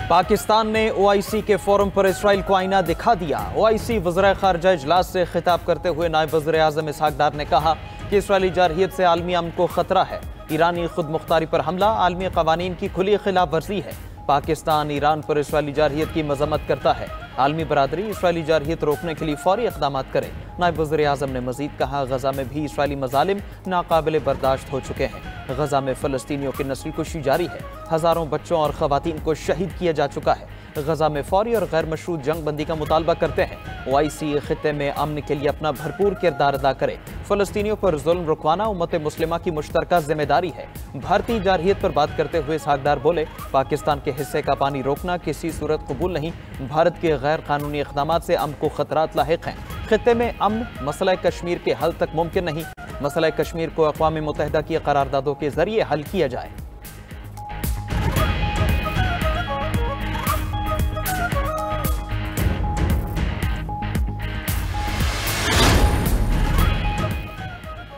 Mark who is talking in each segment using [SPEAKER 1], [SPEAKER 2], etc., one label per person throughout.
[SPEAKER 1] पाकिस्तान ने ओआईसी के फोरम पर इसराइल को आईना दिखा दिया। ओआईसी वज़ीर ख़ारजा इजलास से खिताब करते हुए नायब वज़ीर आज़म इसहाक डार ने कहा कि इसराइली जारहियत से आलमी अमन को खतरा है। ईरानी खुद मुख्तारी पर हमला आलमी क़वानीन की खुली खिलाफ वर्जी है। पाकिस्तान ईरान पर इसराइली जारहियत की मजम्मत करता है। आलमी बरादरी इसराइली जारहियत रोकने के लिए फौरी इक़दाम करे। नायब वज़ीर आज़म ने मजीद कहा, गजा में भी इसराइली मज़ालिम नाकाबिले बर्दाश्त हो चुके हैं। गजा में फ़लस्तीनियों की नस्ल कुशी जारी है। हज़ारों बच्चों और ख़वातीन को शहीद किया जा चुका है। गजा में फौरी और गैर मशरूत जंग बंदी का मुतालबा करते हैं। ओआईसी खित्ते में अमन के लिए अपना भरपूर किरदार अदा करे। फ़लस्तीनियों पर जुल्म रुकवाना उम्मत मुस्लिमा की मुश्तरका जिम्मेदारी है। भारतीय जारहियत पर बात करते हुए इसहाक डार बोले, पाकिस्तान के हिस्से का पानी रोकना किसी सूरत कबूल नहीं। भारत के गैर कानूनी इक़दामात से अमन को खतरात लाहिक हैं। खित्ते में अमन मसला कश्मीर के हल तक मुमकिन नहीं। मसला कश्मीर को अक़वाम मुत्तहिदा की करारदादों के जरिए हल किया जाए।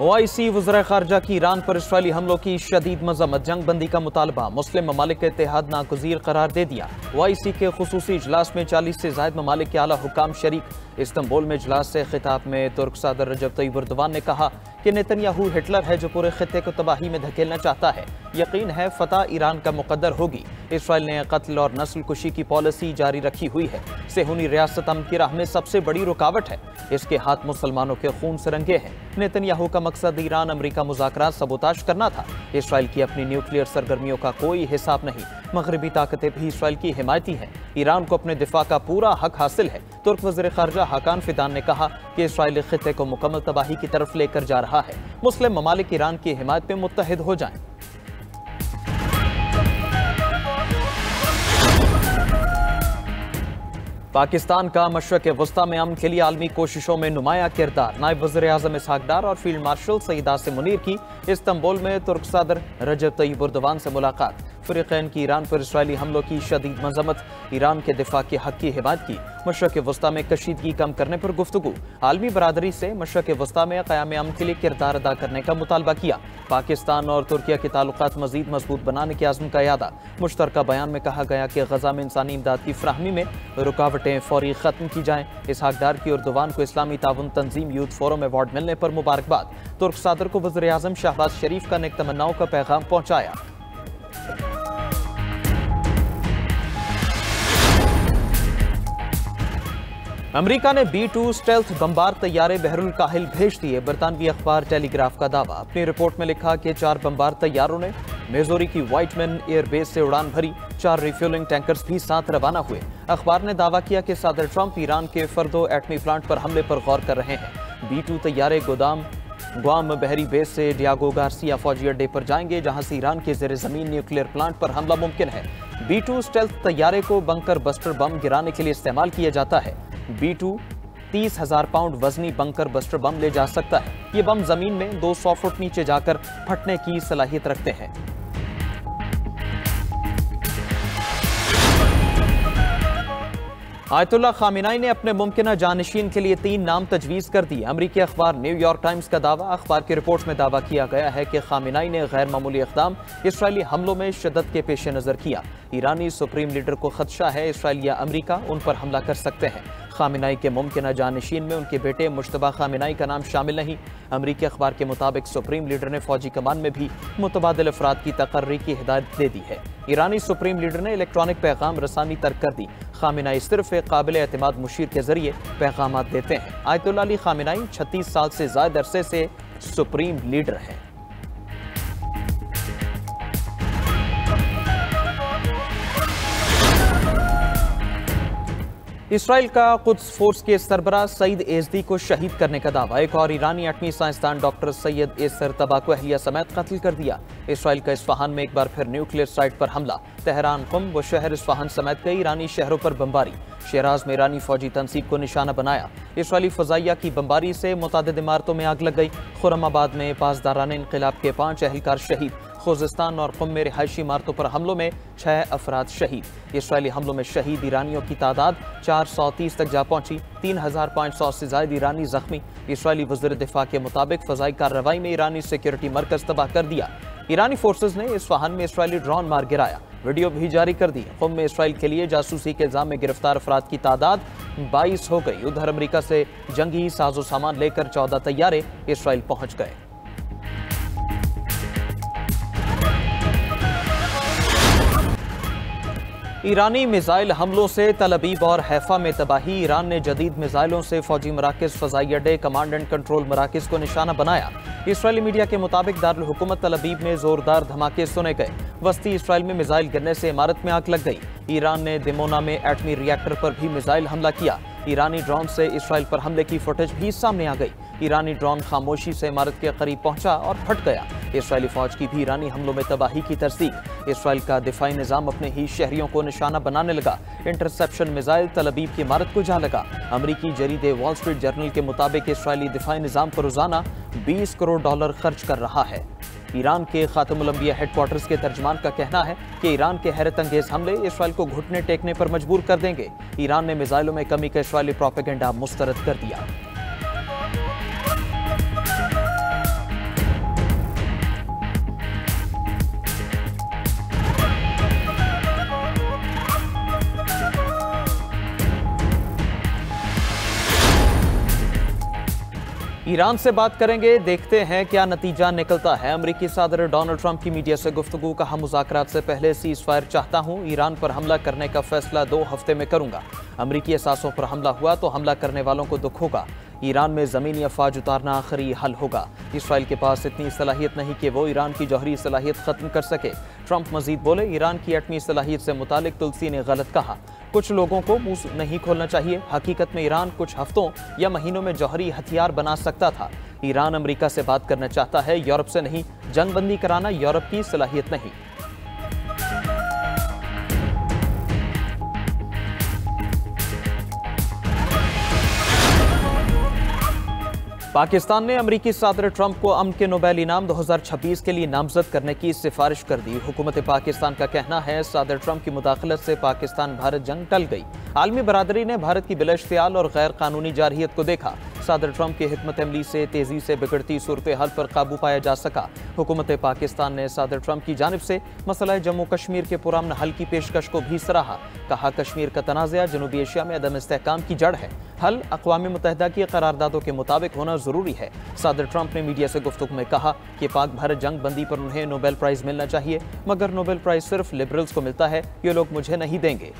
[SPEAKER 1] ओआईसी वज़ीर ख़ारजा की ईरान पर इसराइली हमलों की शदीद मज़म्मत, जंग बंदी का मुतालबा, मुस्लिम ममालिक का इत्तेहाद नागुज़ीर करार दे दिया। ओआईसी के खुसूसी इजलास में 40 से ज़ायद ममालिक के आला हुकाम शरीक। इस्तांबुल में इजलास से खिताब में तुर्क सदर रजब तय्यिब एर्दोगान ने कहा कि नेतन्याहू हिटलर है जो पूरे खित्ते को तबाही में धकेलना चाहता है। यकीन है फतह ईरान का मुकद्दर होगी। इसराइल ने कत्ल और नस्ल कुशी की पॉलिसी जारी रखी हुई है। सेहूनी रियासत अमन की राह में सबसे बड़ी रुकावट है। इसके हाथ मुसलमानों के खून से रंगे हैं। नेतन्याहू का मकसद ईरान अमरीका मुज़ाकरात सबोताश करना था। इसराइल की अपनी न्यूक्लियर सरगर्मियों का कोई हिसाब नहीं। मगरबी ताकतें भी इसराइल की हिमायती हैं। ईरान को अपने दिफा का पूरा हक हासिल है। तुर्क वज़ीर ख़ारजा हाकान फिदान ने कहा कि इसराइल खित्ते को मुकम्मल तबाही की तरफ लेकर जा रहा है। मुस्लिम ममालिक ईरान की हिमायत में मुत्तहिद हो जाएं। पाकिस्तान का मशरक़ वस्ता में अमन के लिए आलमी कोशिशों में नुमाया किरदार। नायब वज़ीर आज़म इसहाक डार और फील्ड मार्शल सईद आसिम मुनीर की इस्तांबुल में तुर्क सदर रजब तय्यिब एर्दोगान से मुलाकात। फ़रीक़ैन की ईरान पर इसराइली हमलों की शदीद मज़म्मत, ईरान के दिफा के हक़ की हिमायत की। मशरक़ वस्ता में कशीदगी कम करने पर गुफ्तगू। आलमी बरादरी से मशरक़ वस्ता में क़याम अमन के लिए किरदार अदा करने का मुतालबा किया। पाकिस्तान और तुर्किया के ताल्लुकात मज़ीद मजबूत बनाने के आज़म का यादा। मुश्तरका बयान में कहा गया कि गजा में इंसानी इमदाद की फ्राहमी में रुकावटें फौरी ख़त्म की जाएँ। इसहाक डार की एर्दोगान को इस्लामी ताउन तंजीम यूथ फोरम अवार्ड मिलने पर मुबारकबाद। तुर्क सदर को वज़ीर आज़म शहबाज शरीफ का नेक तमन्नाओं का पैगाम पहुँचाया। अमेरिका ने B-2 स्टेल्थ बमबार तैयारे बहरुल काहिल भेज दिए। बरतानवी अखबार टेलीग्राफ का दावा। अपनी रिपोर्ट में लिखा कि 4 बमबार तैयारों ने मिजोरी की व्हाइटमैन एयरबेस से उड़ान भरी। 4 रिफ्यूलिंग टैंकर्स भी साथ रवाना हुए। अखबार ने दावा किया कि सदर ट्रंप ईरान के फर्दो एटमी प्लांट पर हमले पर गौर कर रहे हैं। B-2 तैयारे गुआम बहरी बेस से डियागो गार्सिया फौजी अड्डे पर जाएंगे, जहां से ईरान के ज़ेर ज़मीन न्यूक्लियर प्लांट पर हमला मुमकिन है। B-2 स्टेल्थ तैयारे को बंकर बस्टर बम गिराने के लिए इस्तेमाल किया जाता है। B-2 30,000 पाउंड वजनी बंकर बस्टर बम ले जा सकता है। ये बम जमीन में 200 फुट नीचे जाकर फटने की सलाहियत रखते हैं। आयतुल्लाह खामेनी ने अपने मुमकिना जानशीन के लिए 3 नाम तजवीज़ कर दिए। अमरीकी अखबार न्यूयॉर्क टाइम्स का दावा। अखबार की रिपोर्ट में दावा किया गया है कि खामेनी ने गैर मामूली इक़दाम इसराइली हमलों में शिद्दत के पेश नज़र किया। ईरानी सुप्रीम लीडर को खदशा है इसराइल या अमरीका उन पर हमला कर सकते हैं। खामेनी के मुमकिना जानशीन में उनके बेटे मुश्तबा खामेनी का नाम शामिल नहीं। अमरीकी अखबार के मुताबिक सुप्रीम लीडर ने फौजी कमान में भी मुतबादिल अफराद की तकर्री की हिदायत दे दी है। ईरानी सुप्रीम लीडर ने इलेक्ट्रॉनिक पैगाम रसानी तर्क कर दी। खामेनी सिर्फ एक काबिल एतमाद मुशीर के जरिए पैगाम देते हैं। आयतुल्लाह अली खामेनी 36 साल से ज़्यादा अरसे से सुप्रीम लीडर हैं। इसराइल का कुद्स फोर्स के सरबराह सईद एजदी को शहीद करने का दावा। एक और ईरानी एटमी साइंसदान डॉक्टर सैयद एसर तबा को अहलिया समेत कत्ल कर दिया। इसराइल का इस्फहान में एक बार फिर न्यूक्लियर साइट पर हमला। तेहरान, कुम व शहर इस्फहान समेत कई ईरानी शहरों पर बमबारी। शिराज में ईरानी फौजी तनसीब को निशाना बनाया। इसराइली फजाइया की बमबारी से मुतादिद इमारतों में आग लग गई। खुर्रमाबाद में पासदारान इनकलाब के 5 एहलकार शहीद। खुजिस्तान और कुम में रिहायशी इमारतों पर हमलों में 6 अफराद शहीद। इसराइली हमलों में शहीद ईरानियों की तादाद 430 तक जा पहुंची। 3,500 से ज्यादा ईरानी जख्मी। इसराइली वज़ीर दिफा के मुताबिक फजाई कार्रवाई में ईरानी सिक्योरिटी मरकज तबाह कर दिया। ईरानी फोर्सेज ने इस्फहान में इसराइली ड्रोन मार गिराया। वीडियो भी जारी कर दी। क़ुम में इसराइल के लिए जासूसी के इल्जाम में गिरफ्तार अफराद की तादाद 22 हो गई। उधर अमेरिका से जंगी साजो सामान लेकर 14 तैयारे इसराइल पहुंच गए। ईरानी मिसाइल हमलों से तल अबीब और हैफा में तबाही। ईरान ने जदीद मिसाइलों से फौजी मराकज़, फ़ज़ाई अड्डे, कमांड एंड कंट्रोल मराकज़ को निशाना बनाया। इसराइली मीडिया के मुताबिक दारुल हुकूमत तल अबीब में जोरदार धमाके सुने गए। वस्ती इसराइल में मिसाइल गिरने से इमारत में आग लग गई। ईरान ने दिमोना में एटमी रिएक्टर पर भी मिसाइल हमला किया। ईरानी ड्रोन से इसराइल पर हमले की फुटेज भी सामने आ गई। ईरानी ड्रोन खामोशी से इमारत के करीब पहुंचा और फट गया। इसराइली फौज की भी ईरानी हमलों में तबाही की तस्दीक। इसराइल का दिफाई निज़ाम अपने ही शहरियों को निशाना बनाने लगा। इंटरसेप्शन मिसाइल तल अबीब की इमारत को जा लगा। अमरीकी जरीदे वॉल स्ट्रीट जर्नल के मुताबिक इसराइली दिफाई निज़ाम पर रोजाना $20 करोड़ खर्च कर रहा है। ईरान के खातमुल अंबिया हेडक्वार्टर्स के तर्जमान का कहना है कि ईरान के हैरत अंगेज हमले इसराइल को घुटने टेकने पर मजबूर कर देंगे। ईरान ने मिसाइलों में कमी का इसराइली प्रोपेगेंडा मुस्तरद कर दिया। ईरान से बात करेंगे, देखते हैं क्या नतीजा निकलता है। अमेरिकी सदर डोनाल्ड ट्रंप की मीडिया से गुफ्तगू। कहा, मुज़ाकरात से पहले सीज़ फायर चाहता हूं। ईरान पर हमला करने का फैसला 2 हफ्ते में करूंगा। अमेरिकी असासों पर हमला हुआ तो हमला करने वालों को दुख होगा। ईरान में ज़मीनी अफवाज उतारना आखिरी हल होगा। इसराइल के पास इतनी सलाहियत नहीं कि वो ईरान की जौहरी सलाहियत ख़त्म कर सके। ट्रंप मजीद बोले, ईरान की एटमी सलाहियत से मुतालिक तुलसी ने गलत कहा। कुछ लोगों को मुंह नहीं खोलना चाहिए। हकीकत में ईरान कुछ हफ्तों या महीनों में जौहरी हथियार बना सकता था। ईरान अमेरिका से बात करना चाहता है, यूरोप से नहीं। जंगबंदी कराना यूरोप की सलाहियत नहीं। पाकिस्तान ने अमरीकी सदर ट्रंप को अमन के नोबेल इनाम 2026 के लिए नामजद करने की सिफारिश कर दी। हुकूमत पाकिस्तान का कहना है, सदर ट्रंप की मुदाखलत से पाकिस्तान भारत जंग टल गई। आलमी बरादरी ने भारत की बिलाइश्तियाल और गैर कानूनी जारहियत को देखा। सदर ट्रंप की हिकमत अमली से तेजी से बिगड़ती सूरत हाल पर काबू पाया जा सका। हुकूमत पाकिस्तान ने सदर ट्रंप की जानिब से मसला जम्मू कश्मीर के पुरअमन हल की पेशकश को भी सराहा। कहा, कश्मीर का तनाज़ा जनूबी एशिया में अदम इस्तेहकाम की जड़ है। हल अक़वाम मुत्तहिदा की करारदादों के मुताबिक होना जरूरी है। सदर ट्रंप ने मीडिया से गुफ्तगू में कहा कि पाक भारत जंग बंदी पर उन्हें नोबेल प्राइज मिलना चाहिए, मगर नोबेल प्राइज सिर्फ लिबरल्स को मिलता है। ये लोग मुझे नहीं देंगे।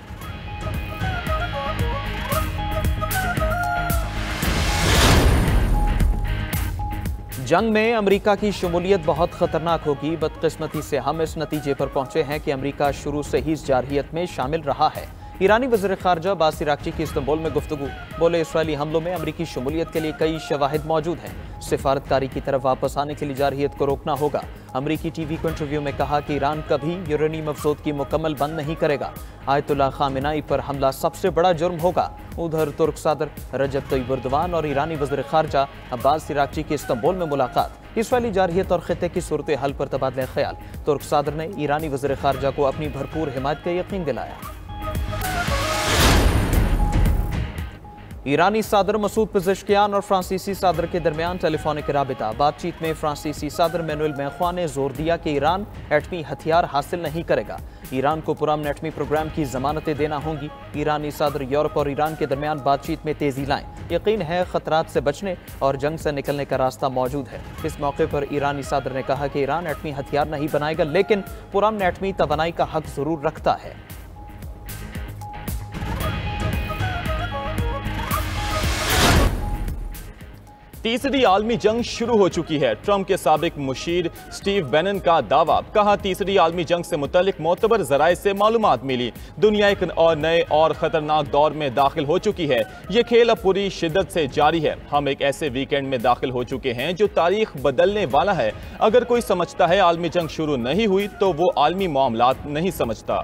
[SPEAKER 1] जंग में अमेरिका की शमूलियत बहुत खतरनाक होगी। बदकिस्मती से हम इस नतीजे पर पहुंचे हैं कि अमेरिका शुरू से ही इस जारहियत में शामिल रहा है। ईरानी वज़ीर ख़ारजा अब्बास इराक़ची की इस्तांबुल में गुफ्तगू। बोले, इसराइली हमलों में अमरीकी शमूलियत के लिए कई शवाहिद मौजूद हैं। सिफारतकारी की तरफ वापस आने के लिए जारहियत को रोकना होगा। अमरीकी टीवी को इंटरव्यू में कहा कि ईरान कभी यूरेनियम अफसोद की मुकम्मल बंद नहीं करेगा। आयतुल्लाह खामेनाई पर हमला सबसे बड़ा जुर्म होगा। उधर तुर्क सदर रजब तय्यिब एर्दोगान और ईरानी वज़ीर ख़ारजा अब्बास इराक़ची की इस्तांबुल में मुलाकात। इसराइली जारहियत और खित्ते की सूरत हाल पर तबादला ख्याल। तुर्क सदर ने ईरानी वज़ीर ख़ारजा को अपनी भरपूर हिमायत का यकीन दिलाया। ईरानी सदर मसूद पेज़ेश्कियान और फ्रांसीसी सदर के दरमियान टेलीफोनिक राबिता। बातचीत में फ्रांसीसी सदर मैनुएल मैख्वा ने जोर दिया कि ईरान एटमी हथियार हासिल नहीं करेगा। ईरान को पुरअमन एटमी प्रोग्राम की जमानतें देना होंगी। ईरानी सदर यूरोप और ईरान के दरमियान बातचीत में तेजी लाएं। यकीन है खतरात से बचने और जंग से निकलने का रास्ता मौजूद है। इस मौके पर ईरानी सदर ने कहा कि ईरान एटमी हथियार नहीं बनाएगा, लेकिन पुरअमन एटमी तवानाई का हक जरूर रखता है।
[SPEAKER 2] तीसरी आलमी जंग शुरू हो चुकी है। ट्रंप के साबिक मुशीर स्टीव बैनन का दावा। कहा, तीसरी आलमी जंग से मुतल्लिक मोतबर ज़राए से मालूमात मिली। दुनिया एक और नए और ख़तरनाक दौर में दाखिल हो चुकी है। ये खेल अब पूरी शिद्दत से जारी है। हम एक ऐसे वीकेंड में दाखिल हो चुके हैं जो तारीख बदलने वाला है। अगर कोई समझता है आलमी जंग शुरू नहीं हुई तो वो आलमी मामलात नहीं समझता।